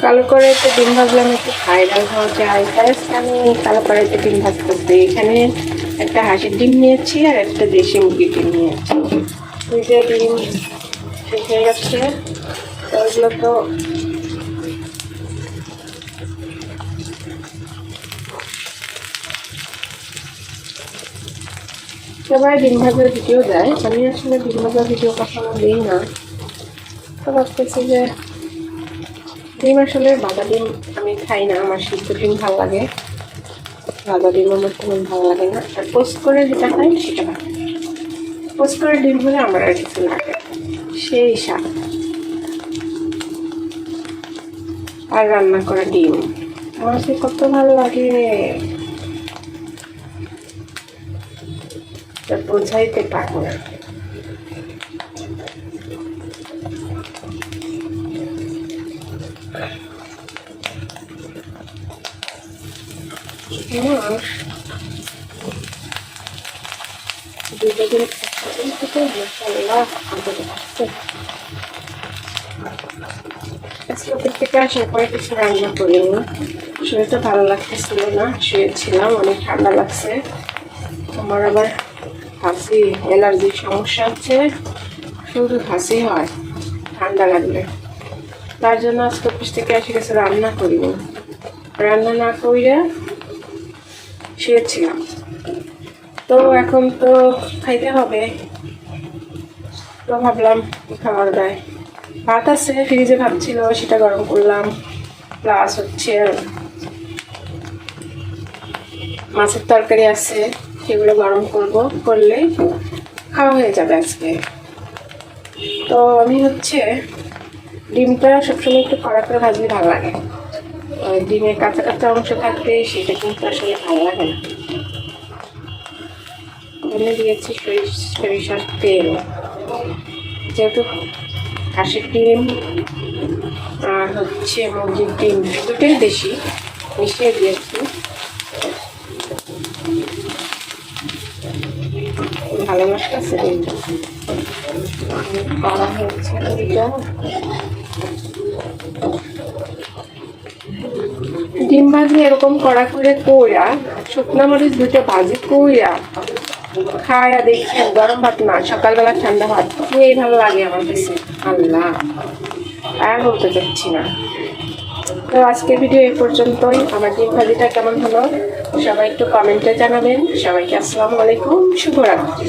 কালো কড়াইতে ডিম ভাজলাম, একটু ভাইরাল হওয়া যায়, তাই আমি কালো কড়াইতে ডিম ভাজতেছি। এখানে একটা হাঁসের ডিম নিয়েছি আর একটা দেশি মুরগির ডিম নিয়েছি। দুইটা ডিম শেষ হয়ে যাচ্ছে, ওইগুলো তো সবাই ডিম ভাজার ভিডিও দেয়, আমি আসলে ডিম ভাজার ভিডিও কখনো দিই না। তো ভাবতেছি যে ডিম আসলে ভাজা ডিম আমি খাই না, আমার সিদ্ধ ডিম ভালো লাগে, ভাজা ডিম আমার তেমন ভালো লাগে না। আর পোস্ট করে যেটা খাই সেটা ভালো, পোস্ট করে ডিম হলে আমার আর কিছু লাগে, সেই স্বাদ। আর রান্না করা ডিম আমার সে কত ভালো লাগে, বোঝাইতে পারবো না। রান্না করিনি, শরীরটা ভালো লাগতেছিল না, শুয়েছিলাম, অনেক ঠান্ডা লাগছে। আমার আবার হাসি অ্যালার্জির সমস্যা আছে, শুধু হাসি হয় ঠান্ডা লাগলে। তার জন্য আজকে অফিস থেকে এসে গেছে, রান্না করিনি, রান্না না কইরা শুয়েছিলাম। তো এখন তো খাইতে হবে, তো ভাবলাম খাবার দেয়, ভাত আছে ফ্রিজে, ভাত ছিল সেটা গরম করলাম, প্লাস হচ্ছে মাছের তরকারি আছে, সেগুলো গরম করলে খাওয়া হয়ে যাবে আজকে। তো আমি হচ্ছে ডিমটা সবসময় একটু কড়া করে ভাজলে ভালো লাগে, ডিমের কাঁচা কাঁচা অংশ থাকবে সেটা কিন্তু আসলে ভালো লাগে না। এনে দিয়েছি সরিষার তেল, যেহেতু হাঁসের ডিম আর হচ্ছে মুরগির ডিম দুটোই দেশি, মিশিয়ে দিয়েছি। ভালো লাগতেছে ডিমটা করা হয়েছে। ডিম ভাজি এরকম কড়া করে কইরা, শুকনো মরিচ দুটো ভাজি কইরা খায়া দেখি, গরম ভাত না, সকালবেলা ঠান্ডা ভাত এই ভালো লাগে আমার কাছে। আল্লাহ, আর বলতে চাচ্ছি না। তো আজকের ভিডিও এই পর্যন্তই। আমার ডিম ভাজিটা কেমন হলো সবাই একটু কমেন্টে জানাবেন। সবাইকে আসসালামু আলাইকুম, শুভরাত্রি।